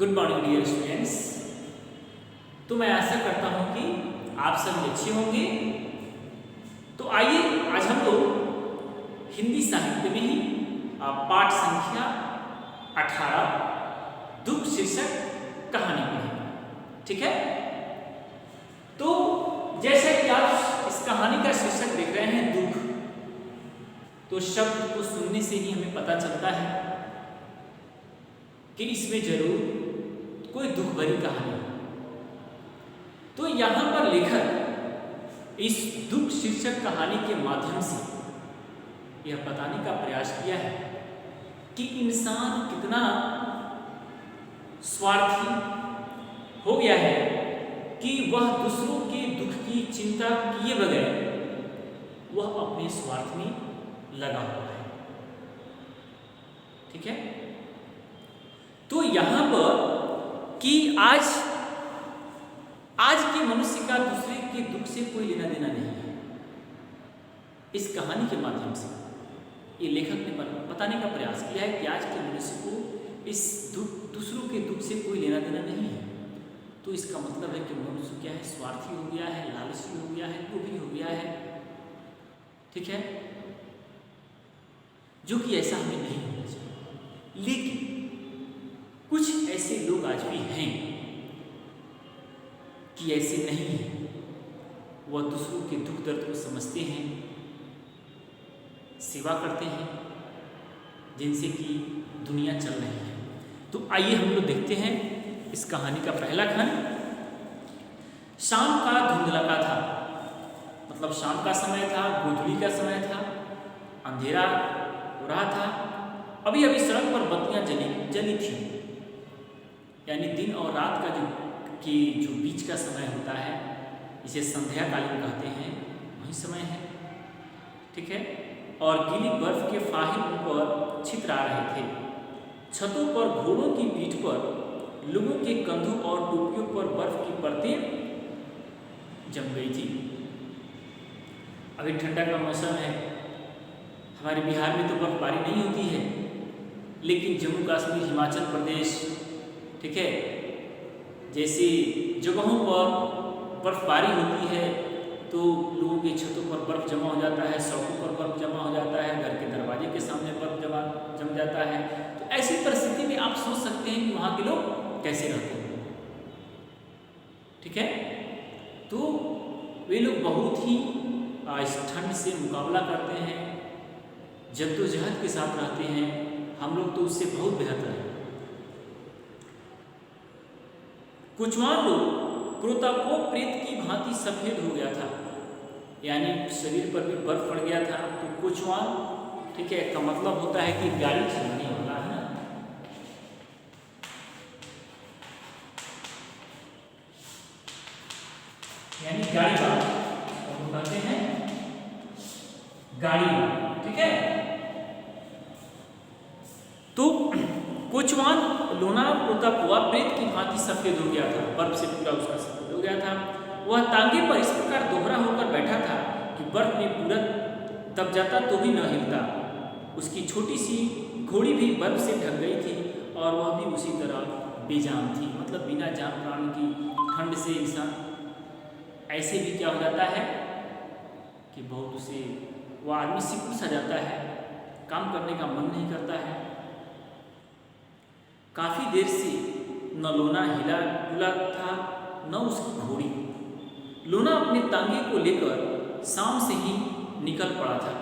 Good morning dear students. तो मैं आशा करता हूँ कि आप सभी अच्छे होंगे। तो आइए आज हम लोग हिंदी साहित्य में ही पाठ संख्या 18 दुख शीर्षक कहानी पढ़ेंगे। ठीक है। तो जैसे कि आप इस कहानी का शीर्षक देख रहे हैं दुख, तो शब्द को सुनने से ही हमें पता चलता है कि इसमें जरूर कोई दुख भरी कहानी है। तो यहाँ पर लेखक इस दुख शीर्षक कहानी के माध्यम से यह बताने का प्रयास किया है कि इंसान कितना स्वार्थी हो गया है कि वह दूसरों के दुख की चिंता किए बगैर वह अपने स्वार्थ में लगा हुआ है। ठीक है। तो यहाँ पर कि आज के मनुष्य का दूसरे के दुख से कोई लेना देना नहीं है। इस कहानी के माध्यम से ये लेखक ने बताने का प्रयास किया है कि आज के मनुष्य को इस दूसरों के दुख से कोई लेना देना नहीं है। तो इसका मतलब है कि मनुष्य क्या है, स्वार्थी हो गया है, लालची हो गया है, लोभी हो गया है। ठीक है। जो कि ऐसा हमें नहीं होना चाहिए। लेकिन कुछ ऐसे लोग आज भी हैं कि ऐसे नहीं है। वह दूसरों के दुख दर्द को समझते हैं, सेवा करते हैं, जिनसे कि दुनिया चल रही है। तो आइए हम लोग देखते हैं इस कहानी का पहला खंड। शाम का धुंधलका था, मतलब शाम का समय था, गोधूली का समय था, अंधेरा हो रहा था। अभी अभी सड़क पर बत्तियां जली थी, यानी दिन और रात का जो बीच का समय होता है, इसे संध्या कालीन कहते हैं, वही समय है। ठीक है। और गीली बर्फ के फाहे ऊपर छितरा रहे थे। छतों पर घोड़ों की पीठ पर लोगों के कंधों और टोपियों पर बर्फ की परतें जम गई थी। अभी ठंडा का मौसम है। हमारे बिहार में तो बर्फबारी नहीं होती है, लेकिन जम्मू कश्मीर, हिमाचल प्रदेश, ठीक है, जैसी जगहों पर बर्फबारी होती है तो लोगों की छतों पर बर्फ जमा हो जाता है, सड़कों पर बर्फ जमा हो जाता है, घर के दरवाजे के सामने बर्फ जम जाता है। तो ऐसी परिस्थिति में आप सोच सकते हैं कि वहाँ के लोग कैसे रहते हैं। ठीक है। तो वे लोग बहुत ही इस ठंड से मुकाबला करते हैं, जद्दोजहद के साथ रहते हैं। हम लोग तो उससे बहुत बेहतर हैं। कुचवान लोग क्रोतापो प्रेत की भांति सफेद हो गया था, यानी शरीर पर भी बर्फ पड़ गया था। तो कुचवान, ठीक है, का मतलब होता है कि गाड़ी चलाने वाला है ना। यानी गाड़ी वाला, तो कहते हैं गाड़ी वाला। ठीक है। तो कोचवान लोना क्रोतापोआ प्रेत की भांति सफेद हो गया था, बर्फ से पूरा उसका सफेद हो गया था। वह तांगे पर इस प्रकार दोहरा होकर बैठा था कि बर्फ में पूरा दब जाता तो भी न हिलता। उसकी छोटी सी घोड़ी भी बर्फ से ढक गई थी और वह भी उसी तरह बेजान थी, मतलब बिना जान प्राण की। ठंड से इंसान ऐसे भी क्या हो जाता है कि बहुत उसे वह आदमी सिकुड़ सा जाता है, काम करने का मन नहीं करता है। काफी देर से न लोना हिला डुला था न उसकी घोड़ी। लोना अपने तांगे को लेकर शाम से ही निकल पड़ा था।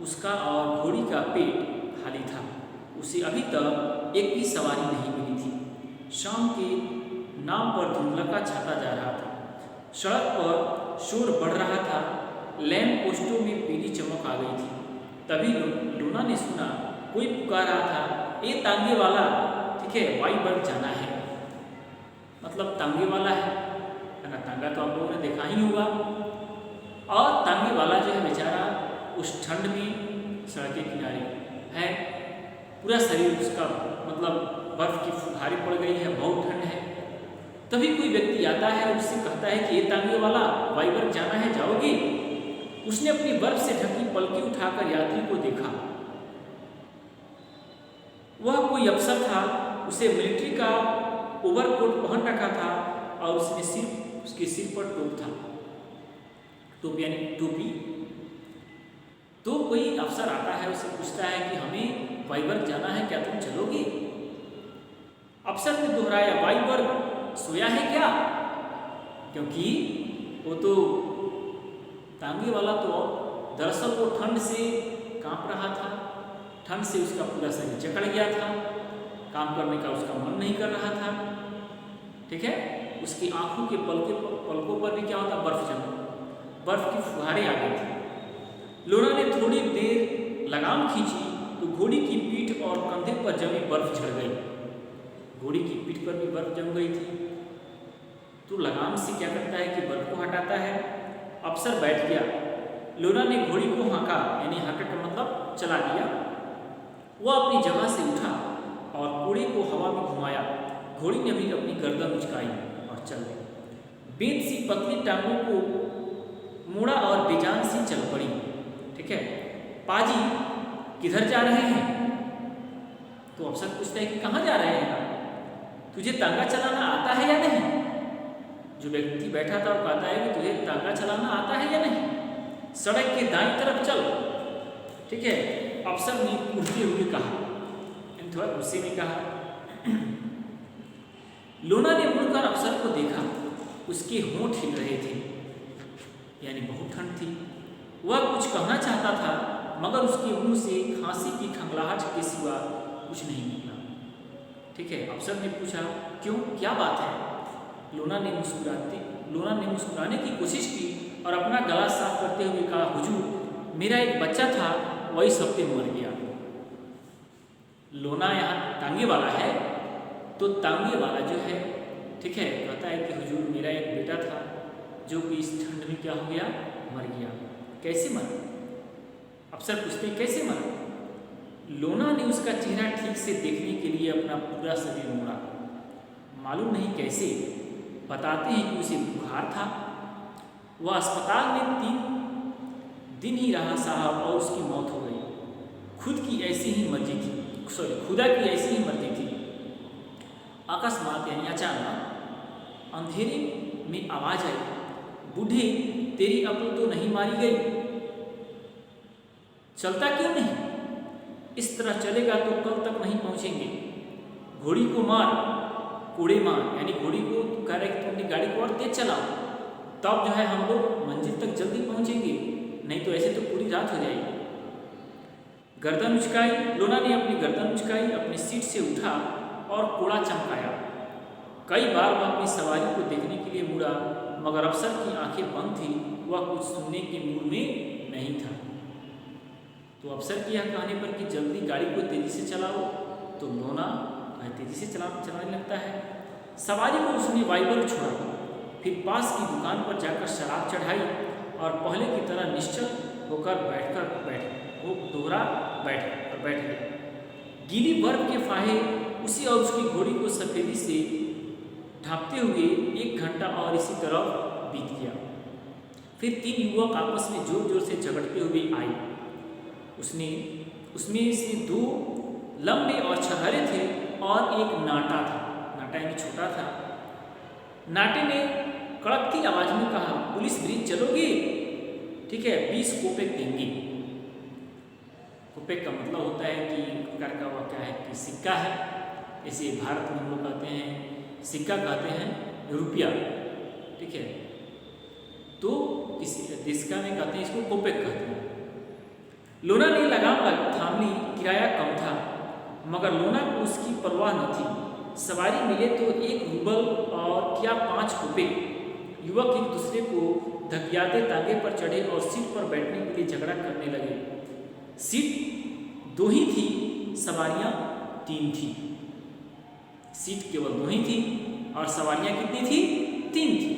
उसका और घोड़ी का पेट खाली था। उसे अभी तक एक भी सवारी नहीं मिली थी। शाम के नाम पर धुंधलका छाता जा रहा था। सड़क पर शोर बढ़ रहा था। लैंप पोस्टों में पीली चमक आ गई थी। तभी लोना ने सुना कोई पुकार रहा था, ए तांगे वाला, ठीक है, वाईबर्ग जाना है। मतलब तांगे वाला है ना। तांगा तो आप लोगों ने देखा ही होगा। और तांगे वाला जो है बेचारा उस ठंड में सड़क के किनारे है, पूरा शरीर उसका मतलब बर्फ की फुहारी पड़ गई है, बहुत ठंड है। तभी कोई व्यक्ति आता है और उससे कहता है कि ये तांगे वाला, वाईबर्ग जाना है, जाओगे? उसने अपनी बर्फ से ढकी पलकी उठाकर यात्री को देखा। वह कोई अफसर था। उसे मिलिट्री का ओवरकोट पहन रखा था और उसके सिर पर टोप था, टोप यानी टोपी। तो कोई अफसर आता है, उसे पूछता है कि हमें वाइवर्ग जाना है, क्या तुम चलोगे? अफसर ने दोहराया, वाइवर्ग सोया है क्या? क्योंकि वो तो तांगे वाला तो दरअसल वो ठंड से कांप रहा था, ठंड से उसका पूरा शरीर जकड़ गया था, काम करने का उसका मन नहीं कर रहा था। ठीक है, उसकी आंखों के पलकों पर भी क्या होता, बर्फ की फुहारें आ गई थी। लोना ने थोड़ी देर लगाम खींची तो घोड़ी की पीठ और कंधे पर जमी बर्फ झड़ गई। घोड़ी की पीठ पर भी बर्फ जम गई थी। तो लगाम से क्या करता है कि बर्फ को हटाता है। अफसर बैठ गया। लोना ने घोड़ी को हाँका, यानी हाँका का मतलब चला दिया। वह अपनी जगह से उठा और घोड़े को हवा में घुमाया। घोड़ी ने भी अपनी गर्दन उचकाई और चल दी। बेंत सी पतली टांगों को मुड़ा और बेजान सी चल पड़ी। ठीक है, पाजी किधर जा रहे हैं? तो अफसर पूछता है कि कहाँ जा रहे हैं? तुझे तांगा चलाना आता है या नहीं? जो व्यक्ति बैठा था वो कहता है कि तुझे तांगा चलाना आता है या नहीं? सड़क के दाईं तरफ चल। ठीक है, अफसर ने उड़ते हुए कहा, थोड़ा गुस्से में कहा। लोना ने मुड़कर अफसर को देखा। उसके होंठ हिल रहे थे, यानी बहुत ठंड थी। वह कुछ कहना चाहता था मगर उसके मुंह से खांसी की खंगलाहट के सिवा कुछ नहीं निकला। ठीक है, अफसर ने पूछा, क्यों, क्या बात है? लोना ने मुस्कुराने की कोशिश की और अपना गला साफ करते हुए कहा, हुजूर, मेरा एक बच्चा था, वही सब पे मर गया। लोना यहाँ तांगे वाला है, तो तांगे वाला जो है, ठीक है, कहता है कि हुजूर, मेरा एक बेटा था जो कि इस ठंड में क्या हो गया, मर गया। कैसे मरा? अफसर पूछते हैं, कैसे मरा? लोना ने उसका चेहरा ठीक से देखने के लिए अपना पूरा शरीर मोड़ा। मालूम नहीं कैसे, बताते हैं कि उसे बुखार था। वह अस्पताल में 3 दिन ही रहा साहब और उसकी मौत हो गई। खुदा की ऐसी ही मर्जी थी। अकस्मात यानी अचानक अंधेरे में आवाज आई, बूढ़े, तेरी अकल तो नहीं मारी गई? चलता क्यों नहीं? इस तरह चलेगा तो कल तक नहीं पहुंचेंगे। घोड़ी को मार, कोड़े मार, यानी घोड़ी को कह रहे कि अपनी गाड़ी को और तेज चलाओ, तब जो है हम लोग मंजिल तक जल्दी पहुंचेंगे, नहीं तो ऐसे तो पूरी रात हो जाएगी। गर्दन उचकाई। लोना ने अपनी गर्दन उचकाई, अपनी सीट से उठा और कोड़ा चमकाया। कई बार वह अपनी सवारी को देखने के लिए मुड़ा मगर अफसर की आंखें बंद थी, वह कुछ सुनने के मूड में नहीं था। तो अफसर के यह कहने पर कि जल्दी गाड़ी को तेजी से चलाओ, तो लोना तेजी से चलाने लगता है। सवारी को उसने वाइवर्ग छोड़ा, फिर पास की दुकान पर जाकर शराब चढ़ाई और पहले की तरह निश्चल होकर बैठ गया। गीली बर्फ के फाहे उसी और उसकी घोड़ी को सफेदी से ढांपते हुए 1 घंटा और इसी तरह बीत गया। फिर 3 युवक आपस में जोर जोर से झगड़ते हुए आए। उसमें से 2 लंबे और छरहरे थे और एक नाटा था। नाटा यानी छोटा था। नाटे ने कड़कती आवाज में कहा, पुलिस ब्रिज चलोगे? ठीक है, 20 कोपेक देंगे। कोपेक का मतलब होता है कि प्रकार का वह क्या है कि सिक्का है। जैसे भारत में हम लोग कहते हैं सिक्का, कहते हैं रुपया। ठीक है, तो किसी देश का में कहते हैं इसको कोपेक कहते हैं। लोना ने लगाम थाम ली। किराया कम था मगर लोना को उसकी परवाह न थी। सवारी मिले तो 1 रूबल और क्या 5 कोपेक। युवक एक दूसरे को धकियाते तांगे पर चढ़े और सीट पर बैठने के लिए झगड़ा करने लगे। सीट 2 ही थी, सवारियां 3 थी। सीट केवल 2 ही थी और सवारियां कितनी थी? 3 थी।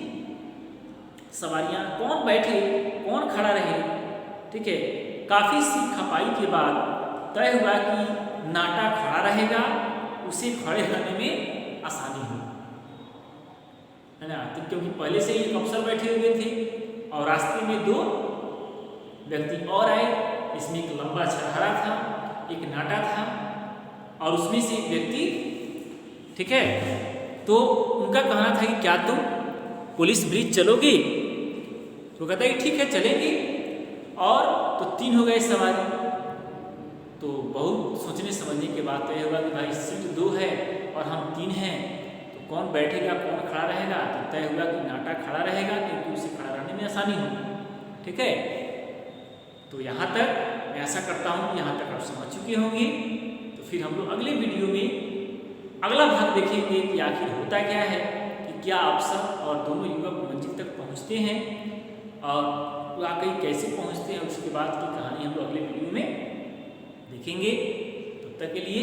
सवारियां कौन बैठे कौन खड़ा रहे, ठीक है, काफी सी खपाई के बाद तय हुआ कि नाटा खड़ा रहेगा, उसे खड़े रहने में आसानी हो, है ना। तो क्योंकि पहले से ही एक अफसर बैठे हुए थे और रास्ते में 2 व्यक्ति और आए। इसमें एक लंबा छरहरा था, एक नाटा था और उसमें से एक व्यक्ति, ठीक है, तो उनका कहना था कि क्या तुम पुलिस ब्रिज चलोगी? तो कहता है कि ठीक है चलेंगे। और तो 3 हो गए सवारी। तो बहुत सोचने समझने के बाद तय होगा कि भाई सीट 2 है और हम 3 हैं, तो कौन बैठेगा कौन खड़ा रहेगा? तो तय हुआ कि नाटा खड़ा रहेगा क्योंकि उसे खड़ा रहने में आसानी होगी। ठीक है, तो यहाँ तक मैं ऐसा करता हूँ कि यहाँ तक आप समझ चुके होंगे। तो फिर हम लोग अगले वीडियो में अगला भाग देखेंगे कि आखिर होता क्या है, कि क्या अफसर और दोनों युवक मंजिल तक पहुँचते हैं और वाकई कैसे पहुँचते हैं, उसके बाद की कहानी हम लोग अगले वीडियो में देखेंगे। तब तक के लिए